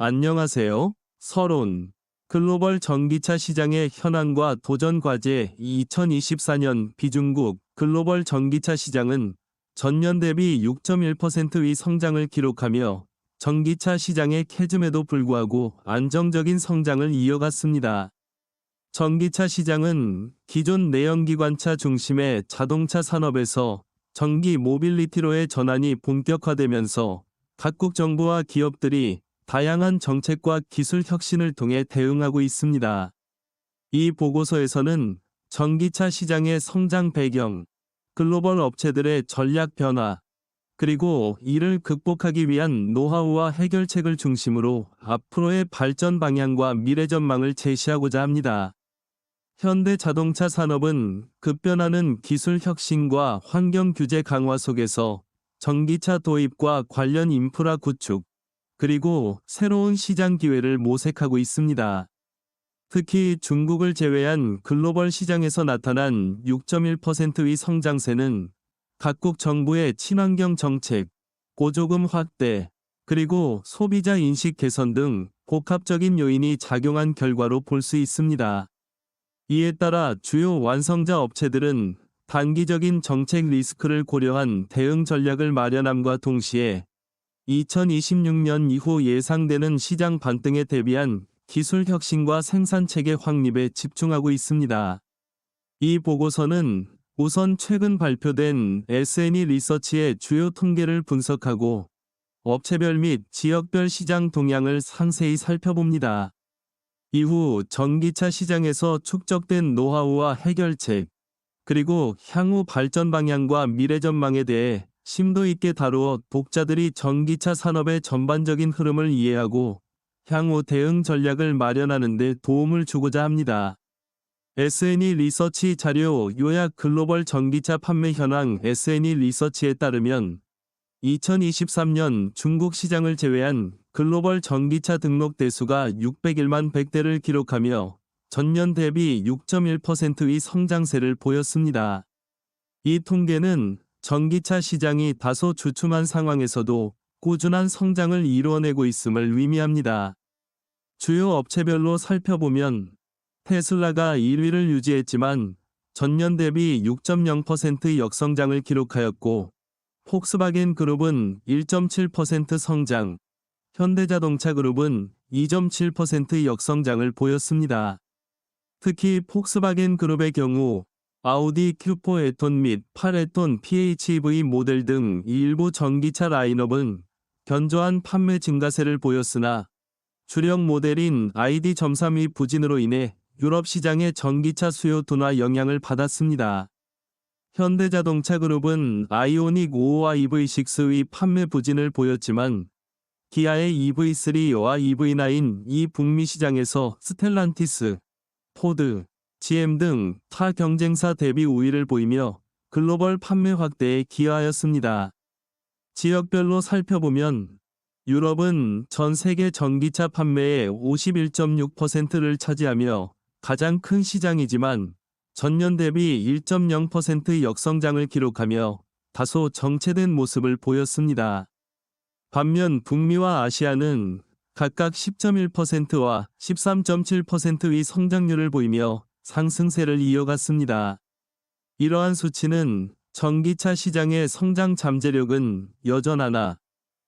안녕하세요. 서론. 글로벌 전기차 시장의 현황과 도전 과제 2024년 비중국 글로벌 전기차 시장은 전년 대비 6.1%의 성장을 기록하며 전기차 시장의 캐즘에도 불구하고 안정적인 성장을 이어갔습니다. 전기차 시장은 기존 내연기관차 중심의 자동차 산업에서 전기 모빌리티로의 전환이 본격화되면서 각국 정부와 기업들이 다양한 정책과 기술 혁신을 통해 대응하고 있습니다. 이 보고서에서는 전기차 시장의 성장 배경, 글로벌 업체들의 전략 변화, 그리고 이를 극복하기 위한 노하우와 해결책을 중심으로 앞으로의 발전 방향과 미래 전망을 제시하고자 합니다. 현대 자동차 산업은 급변하는 기술 혁신과 환경 규제 강화 속에서 전기차 도입과 관련 인프라 구축, 그리고 새로운 시장 기회를 모색하고 있습니다. 특히 중국을 제외한 글로벌 시장에서 나타난 6.1%의 성장세는 각국 정부의 친환경 정책, 보조금 확대, 그리고 소비자 인식 개선 등 복합적인 요인이 작용한 결과로 볼 수 있습니다. 이에 따라 주요 완성자 업체들은 단기적인 정책 리스크를 고려한 대응 전략을 마련함과 동시에 2026년 이후 예상되는 시장 반등에 대비한 기술 혁신과 생산체계 확립에 집중하고 있습니다. 이 보고서는 우선 최근 발표된 S&E 리서치의 주요 통계를 분석하고 업체별 및 지역별 시장 동향을 상세히 살펴봅니다. 이후 전기차 시장에서 축적된 노하우와 해결책, 그리고 향후 발전 방향과 미래 전망에 대해 심도 있게 다루어 독자들이 전기차 산업의 전반적인 흐름을 이해하고 향후 대응 전략을 마련하는 데 도움을 주고자 합니다. S&E 리서치 자료 요약 글로벌 전기차 판매 현황 S&E 리서치에 따르면 2023년 중국 시장을 제외한 글로벌 전기차 등록 대수가 601만 100대를 기록하며 전년 대비 6.1%의 성장세를 보였습니다. 이 통계는 전기차 시장이 다소 주춤한 상황에서도 꾸준한 성장을 이루어내고 있음을 의미합니다. 주요 업체별로 살펴보면 테슬라가 1위를 유지했지만 전년 대비 6.0% 역성장을 기록하였고 폭스바겐 그룹은 1.7% 성장, 현대자동차 그룹은 2.7% 역성장을 보였습니다. 특히 폭스바겐 그룹의 경우 아우디 Q4 에톤 및 8에톤 PHEV 모델 등 일부 전기차 라인업은 견조한 판매 증가세를 보였으나 주력 모델인 ID.3의 부진으로 인해 유럽 시장의 전기차 수요 둔화 영향을 받았습니다. 현대자동차 그룹은 아이오닉 5와 EV6의 판매 부진을 보였지만 기아의 EV3와 EV9 이 북미 시장에서 스텔란티스, 포드, GM 등 타 경쟁사 대비 우위를 보이며 글로벌 판매 확대에 기여하였습니다. 지역별로 살펴보면 유럽은 전 세계 전기차 판매의 51.6%를 차지하며 가장 큰 시장이지만 전년 대비 1.0% 역성장을 기록하며 다소 정체된 모습을 보였습니다. 반면 북미와 아시아는 각각 10.1%와 13.7%의 성장률을 보이며 상승세를 이어갔습니다. 이러한 수치는 전기차 시장의 성장 잠재력은 여전하나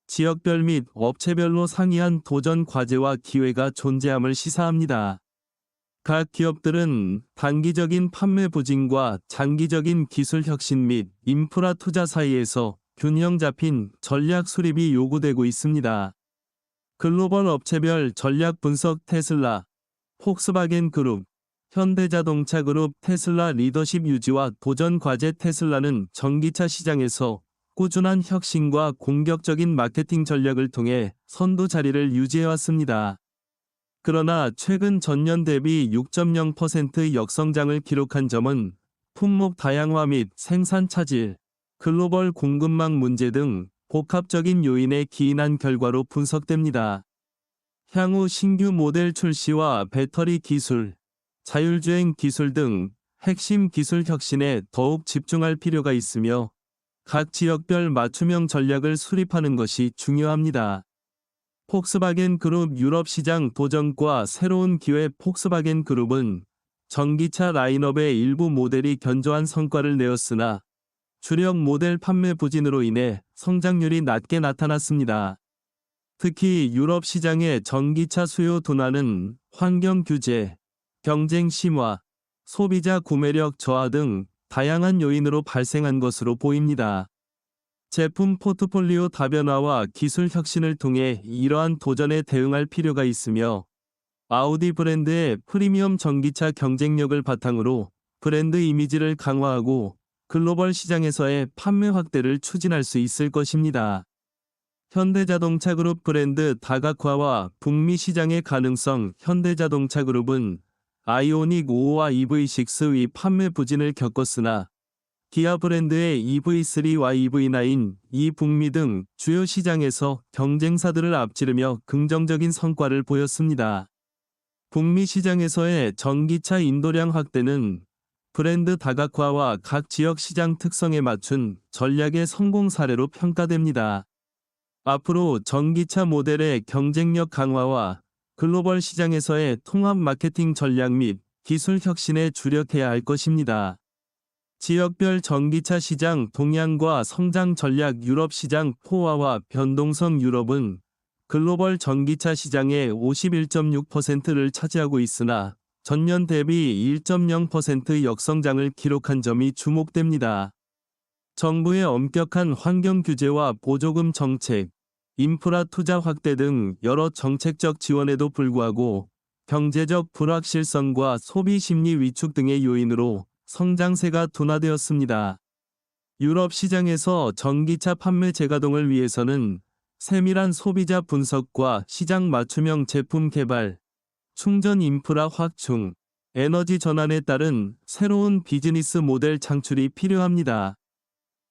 지역별 및 업체별로 상이한 도전 과제와 기회가 존재함을 시사합니다. 각 기업들은 단기적인 판매 부진과 장기적인 기술 혁신 및 인프라 투자 사이에서 균형 잡힌 전략 수립이 요구되고 있습니다. 글로벌 업체별 전략 분석 테슬라, 폭스바겐 그룹, 현대자동차 그룹 테슬라 리더십 유지와 도전 과제 테슬라는 전기차 시장에서 꾸준한 혁신과 공격적인 마케팅 전략을 통해 선두 자리를 유지해왔습니다. 그러나 최근 전년 대비 6.0% 역성장을 기록한 점은 품목 다양화 및 생산 차질, 글로벌 공급망 문제 등 복합적인 요인에 기인한 결과로 분석됩니다. 향후 신규 모델 출시와 배터리 기술, 자율주행 기술 등 핵심 기술 혁신에 더욱 집중할 필요가 있으며 각 지역별 맞춤형 전략을 수립하는 것이 중요합니다. 폭스바겐 그룹 유럽 시장 도전과 새로운 기회. 폭스바겐 그룹은 전기차 라인업의 일부 모델이 견조한 성과를 내었으나 주력 모델 판매 부진으로 인해 성장률이 낮게 나타났습니다. 특히 유럽 시장의 전기차 수요 둔화는 환경 규제, 경쟁 심화, 소비자 구매력 저하 등 다양한 요인으로 발생한 것으로 보입니다. 제품 포트폴리오 다변화와 기술 혁신을 통해 이러한 도전에 대응할 필요가 있으며, 아우디 브랜드의 프리미엄 전기차 경쟁력을 바탕으로 브랜드 이미지를 강화하고 글로벌 시장에서의 판매 확대를 추진할 수 있을 것입니다. 현대자동차 그룹 브랜드 다각화와 북미 시장의 가능성. 현대자동차 그룹은 아이오닉 5와 EV6의 판매 부진을 겪었으나 기아 브랜드의 EV3와 EV9, 이 북미 등 주요 시장에서 경쟁사들을 앞지르며 긍정적인 성과를 보였습니다. 북미 시장에서의 전기차 인도량 확대는 브랜드 다각화와 각 지역 시장 특성에 맞춘 전략의 성공 사례로 평가됩니다. 앞으로 전기차 모델의 경쟁력 강화와 글로벌 시장에서의 통합 마케팅 전략 및 기술 혁신에 주력해야 할 것입니다. 지역별 전기차 시장 동향과 성장 전략. 유럽 시장 포화와 변동성. 유럽은 글로벌 전기차 시장의 51.6%를 차지하고 있으나 전년 대비 1.0% 역성장을 기록한 점이 주목됩니다. 정부의 엄격한 환경 규제와 보조금 정책, 인프라 투자 확대 등 여러 정책적 지원에도 불구하고 경제적 불확실성과 소비 심리 위축 등의 요인으로 성장세가 둔화되었습니다. 유럽 시장에서 전기차 판매 재가동을 위해서는 세밀한 소비자 분석과 시장 맞춤형 제품 개발, 충전 인프라 확충, 에너지 전환에 따른 새로운 비즈니스 모델 창출이 필요합니다.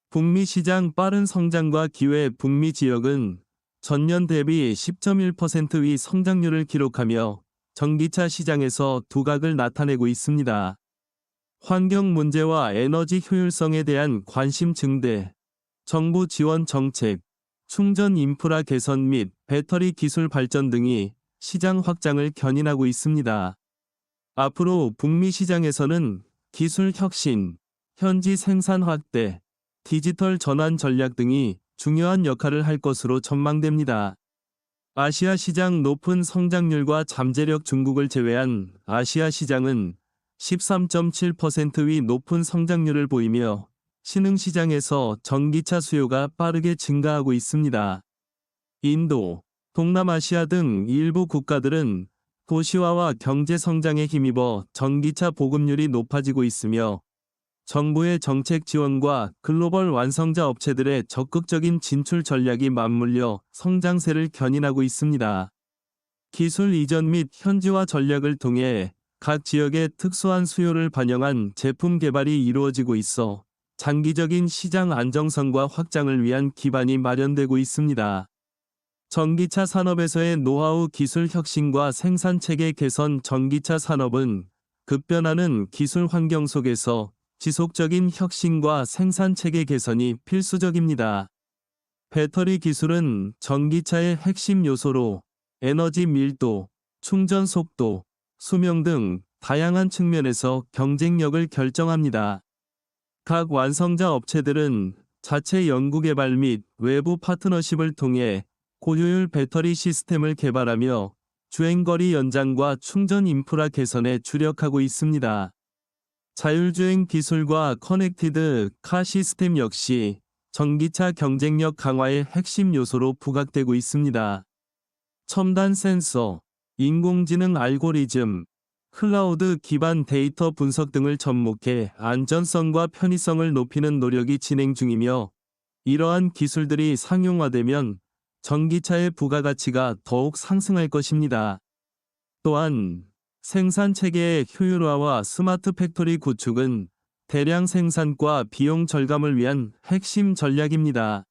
북미 시장 빠른 성장과 기회. 북미 지역은 전년 대비 10.1%의 성장률을 기록하며 전기차 시장에서 두각을 나타내고 있습니다. 환경 문제와 에너지 효율성에 대한 관심 증대, 정부 지원 정책, 충전 인프라 개선 및 배터리 기술 발전 등이 시장 확장을 견인하고 있습니다. 앞으로 북미 시장에서는 기술 혁신, 현지 생산 확대, 디지털 전환 전략 등이 중요한 역할을 할 것으로 전망됩니다. 아시아 시장 높은 성장률과 잠재력. 중국을 제외한 아시아 시장은 13.7%의 높은 성장률을 보이며 신흥시장에서 전기차 수요가 빠르게 증가하고 있습니다. 인도, 동남아시아 등 일부 국가들은 도시화와 경제 성장에 힘입어 전기차 보급률이 높아지고 있으며 정부의 정책 지원과 글로벌 완성자 업체들의 적극적인 진출 전략이 맞물려 성장세를 견인하고 있습니다. 기술 이전 및 현지화 전략을 통해 각 지역의 특수한 수요를 반영한 제품 개발이 이루어지고 있어 장기적인 시장 안정성과 확장을 위한 기반이 마련되고 있습니다. 전기차 산업에서의 노하우 기술 혁신과 생산 체계 개선. 전기차 산업은 급변하는 기술 환경 속에서 지속적인 혁신과 생산 체계 개선이 필수적입니다. 배터리 기술은 전기차의 핵심 요소로 에너지 밀도, 충전 속도, 수명 등 다양한 측면에서 경쟁력을 결정합니다. 각 완성자 업체들은 자체 연구개발 및 외부 파트너십을 통해 고효율 배터리 시스템을 개발하며 주행거리 연장과 충전 인프라 개선에 주력하고 있습니다. 자율주행 기술과 커넥티드 카 시스템 역시 전기차 경쟁력 강화의 핵심 요소로 부각되고 있습니다. 첨단 센서, 인공지능 알고리즘, 클라우드 기반 데이터 분석 등을 접목해 안전성과 편의성을 높이는 노력이 진행 중이며, 이러한 기술들이 상용화되면 전기차의 부가가치가 더욱 상승할 것입니다. 또한 생산 체계의 효율화와 스마트 팩토리 구축은 대량 생산과 비용 절감을 위한 핵심 전략입니다.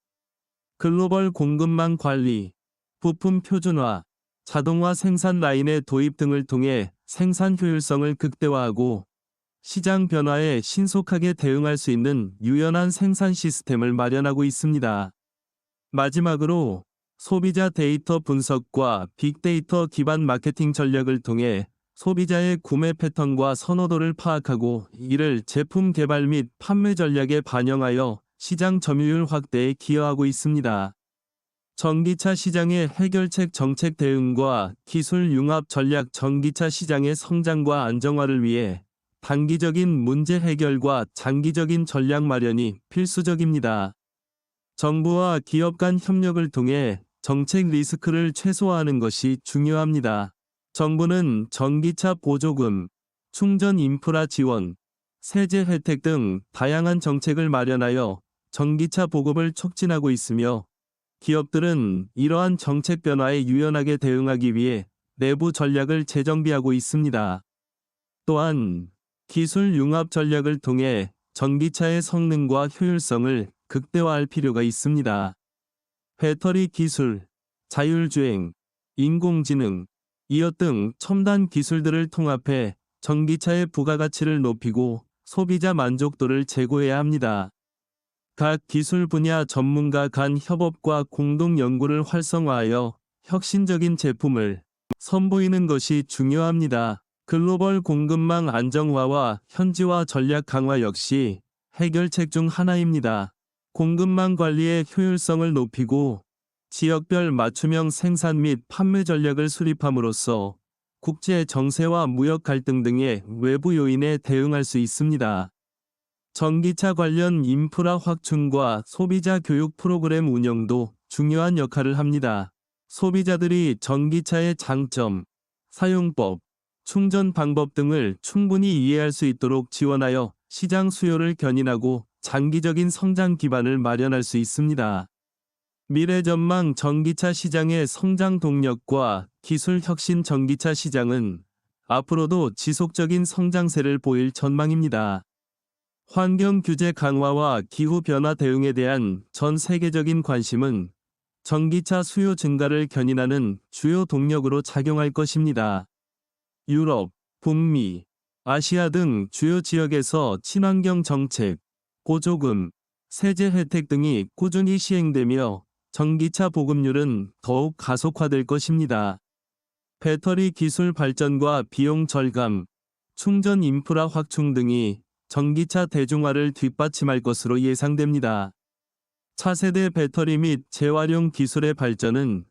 글로벌 공급망 관리, 부품 표준화, 자동화 생산 라인의 도입 등을 통해 생산 효율성을 극대화하고 시장 변화에 신속하게 대응할 수 있는 유연한 생산 시스템을 마련하고 있습니다. 마지막으로 소비자 데이터 분석과 빅데이터 기반 마케팅 전략을 통해 소비자의 구매 패턴과 선호도를 파악하고 이를 제품 개발 및 판매 전략에 반영하여 시장 점유율 확대에 기여하고 있습니다. 전기차 시장의 해결책 정책 대응과 기술 융합 전략. 전기차 시장의 성장과 안정화를 위해 단기적인 문제 해결과 장기적인 전략 마련이 필수적입니다. 정부와 기업 간 협력을 통해 정책 리스크를 최소화하는 것이 중요합니다. 정부는 전기차 보조금, 충전 인프라 지원, 세제 혜택 등 다양한 정책을 마련하여 전기차 보급을 촉진하고 있으며 기업들은 이러한 정책 변화에 유연하게 대응하기 위해 내부 전략을 재정비하고 있습니다. 또한 기술 융합 전략을 통해 전기차의 성능과 효율성을 극대화할 필요가 있습니다. 배터리 기술, 자율주행, 인공지능, 이어 등 첨단 기술들을 통합해 전기차의 부가가치를 높이고 소비자 만족도를 제고해야 합니다. 각 기술 분야 전문가 간 협업과 공동 연구를 활성화하여 혁신적인 제품을 선보이는 것이 중요합니다. 글로벌 공급망 안정화와 현지화 전략 강화 역시 해결책 중 하나입니다. 공급망 관리의 효율성을 높이고 지역별 맞춤형 생산 및 판매 전략을 수립함으로써 국제 정세와 무역 갈등 등의 외부 요인에 대응할 수 있습니다. 전기차 관련 인프라 확충과 소비자 교육 프로그램 운영도 중요한 역할을 합니다. 소비자들이 전기차의 장점, 사용법, 충전 방법 등을 충분히 이해할 수 있도록 지원하여 시장 수요를 견인하고 장기적인 성장 기반을 마련할 수 있습니다. 미래 전망. 전기차 시장의 성장 동력과 기술 혁신. 전기차 시장은 앞으로도 지속적인 성장세를 보일 전망입니다. 환경 규제 강화와 기후 변화 대응에 대한 전 세계적인 관심은 전기차 수요 증가를 견인하는 주요 동력으로 작용할 것입니다. 유럽, 북미, 아시아 등 주요 지역에서 친환경 정책, 보조금, 세제 혜택 등이 꾸준히 시행되며 전기차 보급률은 더욱 가속화될 것입니다. 배터리 기술 발전과 비용 절감, 충전 인프라 확충 등이 전기차 대중화를 뒷받침할 것으로 예상됩니다. 차세대 배터리 및 재활용 기술의 발전은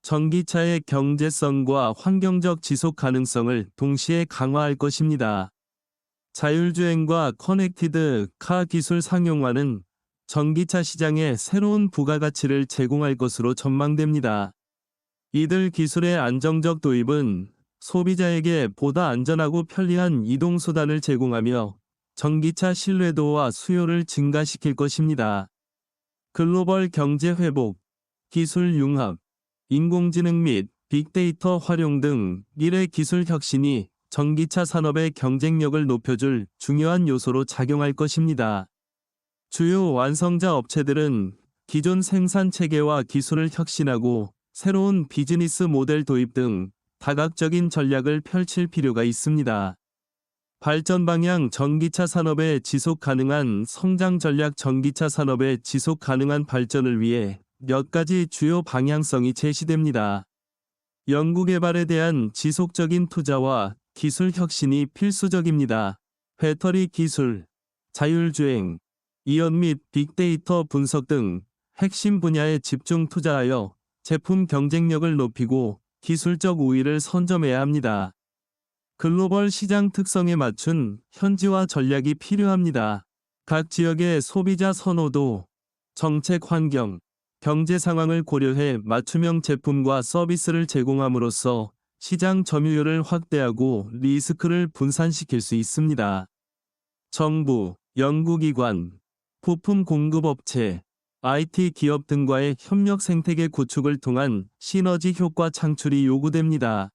전기차의 경제성과 환경적 지속 가능성을 동시에 강화할 것입니다. 자율주행과 커넥티드 카 기술 상용화는 전기차 시장에 새로운 부가가치를 제공할 것으로 전망됩니다. 이들 기술의 안정적 도입은 소비자에게 보다 안전하고 편리한 이동수단을 제공하며 전기차 신뢰도와 수요를 증가시킬 것입니다. 글로벌 경제 회복, 기술 융합, 인공지능 및 빅데이터 활용 등 미래 기술 혁신이 전기차 산업의 경쟁력을 높여줄 중요한 요소로 작용할 것입니다. 주요 완성자 업체들은 기존 생산 체계와 기술을 혁신하고 새로운 비즈니스 모델 도입 등 다각적인 전략을 펼칠 필요가 있습니다. 발전 방향. 전기차 산업의 지속 가능한 성장 전략. 전기차 산업의 지속 가능한 발전을 위해 몇 가지 주요 방향성이 제시됩니다. 연구개발에 대한 지속적인 투자와 기술 혁신이 필수적입니다. 배터리 기술, 자율주행, 이연 및 빅데이터 분석 등 핵심 분야에 집중 투자하여 제품 경쟁력을 높이고 기술적 우위를 선점해야 합니다. 글로벌 시장 특성에 맞춘 현지화 전략이 필요합니다. 각 지역의 소비자 선호도, 정책 환경, 경제 상황을 고려해 맞춤형 제품과 서비스를 제공함으로써 시장 점유율을 확대하고 리스크를 분산시킬 수 있습니다. 정부, 연구기관, 부품 공급업체, IT 기업 등과의 협력 생태계 구축을 통한 시너지 효과 창출이 요구됩니다.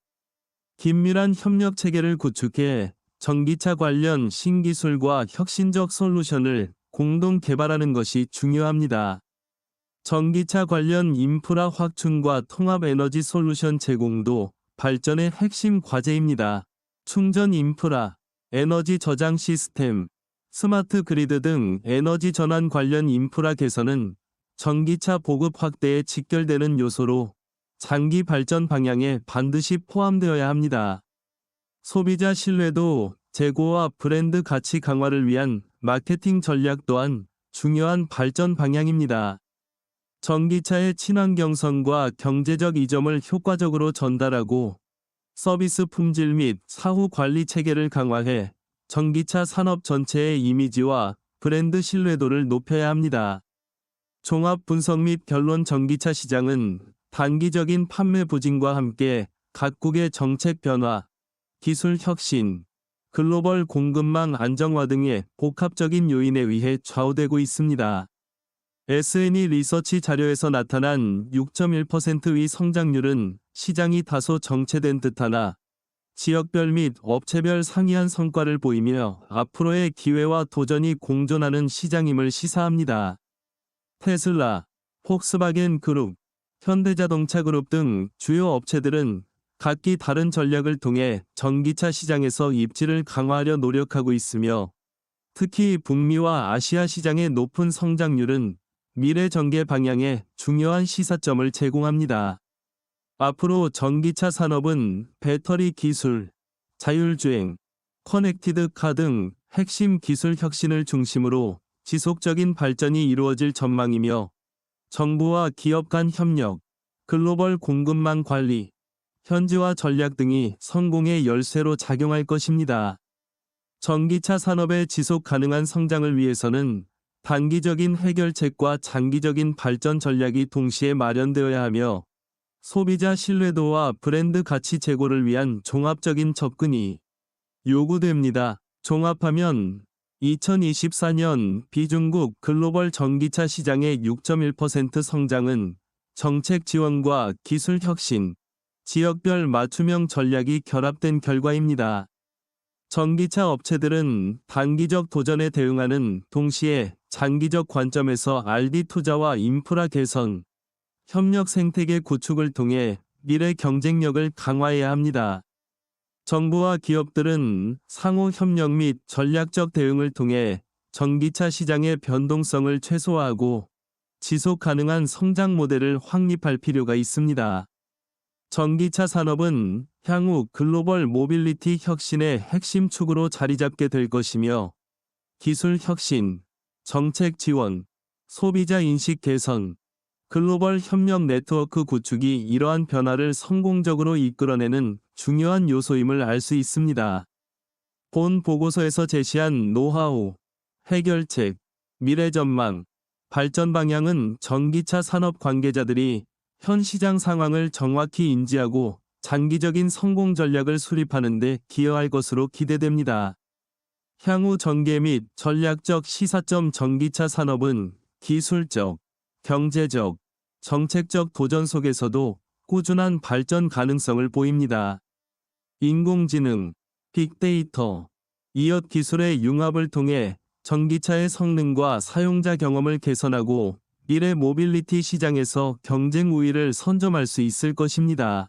긴밀한 협력 체계를 구축해 전기차 관련 신기술과 혁신적 솔루션을 공동 개발하는 것이 중요합니다. 전기차 관련 인프라 확충과 통합 에너지 솔루션 제공도 발전의 핵심 과제입니다. 충전 인프라, 에너지 저장 시스템, 스마트 그리드 등 에너지 전환 관련 인프라 개선은 전기차 보급 확대에 직결되는 요소로 장기 발전 방향에 반드시 포함되어야 합니다. 소비자 신뢰도 제고와 브랜드 가치 강화를 위한 마케팅 전략 또한 중요한 발전 방향입니다. 전기차의 친환경성과 경제적 이점을 효과적으로 전달하고 서비스 품질 및 사후 관리 체계를 강화해 전기차 산업 전체의 이미지와 브랜드 신뢰도를 높여야 합니다. 종합 분석 및 결론. 전기차 시장은 단기적인 판매 부진과 함께 각국의 정책 변화, 기술 혁신, 글로벌 공급망 안정화 등의 복합적인 요인에 의해 좌우되고 있습니다. S&E 리서치 자료에서 나타난 6.1%의 성장률은 시장이 다소 정체된 듯하나 지역별 및 업체별 상이한 성과를 보이며 앞으로의 기회와 도전이 공존하는 시장임을 시사합니다. 테슬라, 폭스바겐 그룹, 현대자동차 그룹 등 주요 업체들은 각기 다른 전략을 통해 전기차 시장에서 입지를 강화하려 노력하고 있으며 특히 북미와 아시아 시장의 높은 성장률은 미래 전개 방향에 중요한 시사점을 제공합니다. 앞으로 전기차 산업은 배터리 기술, 자율주행, 커넥티드 카 등 핵심 기술 혁신을 중심으로 지속적인 발전이 이루어질 전망이며 정부와 기업 간 협력, 글로벌 공급망 관리, 현지화 전략 등이 성공의 열쇠로 작용할 것입니다. 전기차 산업의 지속 가능한 성장을 위해서는 단기적인 해결책과 장기적인 발전 전략이 동시에 마련되어야 하며 소비자 신뢰도와 브랜드 가치 제고를 위한 종합적인 접근이 요구됩니다. 종합하면 2024년 비중국 글로벌 전기차 시장의 6.1% 성장은 정책 지원과 기술 혁신, 지역별 맞춤형 전략이 결합된 결과입니다. 전기차 업체들은 단기적 도전에 대응하는 동시에 장기적 관점에서 R&D 투자와 인프라 개선, 협력 생태계 구축을 통해 미래 경쟁력을 강화해야 합니다. 정부와 기업들은 상호 협력 및 전략적 대응을 통해 전기차 시장의 변동성을 최소화하고 지속 가능한 성장 모델을 확립할 필요가 있습니다. 전기차 산업은 향후 글로벌 모빌리티 혁신의 핵심 축으로 자리 잡게 될 것이며 기술 혁신, 정책 지원, 소비자 인식 개선, 글로벌 협력 네트워크 구축이 이러한 변화를 성공적으로 이끌어내는 중요한 요소임을 알 수 있습니다. 본 보고서에서 제시한 노하우, 해결책, 미래 전망, 발전 방향은 전기차 산업 관계자들이 현 시장 상황을 정확히 인지하고 장기적인 성공 전략을 수립하는 데 기여할 것으로 기대됩니다. 향후 전개 및 전략적 시사점. 전기차 산업은 기술적, 경제적, 정책적 도전 속에서도 꾸준한 발전 가능성을 보입니다. 인공지능, 빅데이터, 이엇 기술의 융합을 통해 전기차의 성능과 사용자 경험을 개선하고 미래 모빌리티 시장에서 경쟁 우위를 선점할 수 있을 것입니다.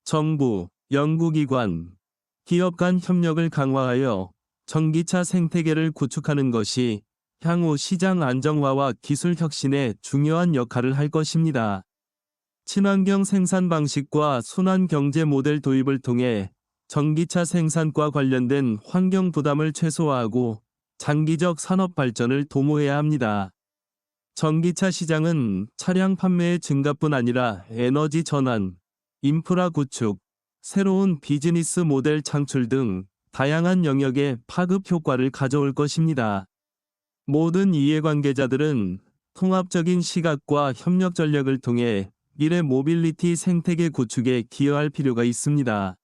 정부, 연구기관, 기업 간 협력을 강화하여 전기차 생태계를 구축하는 것이 향후 시장 안정화와 기술 혁신에 중요한 역할을 할 것입니다. 친환경 생산 방식과 순환 경제 모델 도입을 통해 전기차 생산과 관련된 환경 부담을 최소화하고 장기적 산업 발전을 도모해야 합니다. 전기차 시장은 차량 판매의 증가뿐 아니라 에너지 전환, 인프라 구축, 새로운 비즈니스 모델 창출 등 다양한 영역에 파급 효과를 가져올 것입니다. 모든 이해관계자들은 통합적인 시각과 협력 전략을 통해 미래 모빌리티 생태계 구축에 기여할 필요가 있습니다.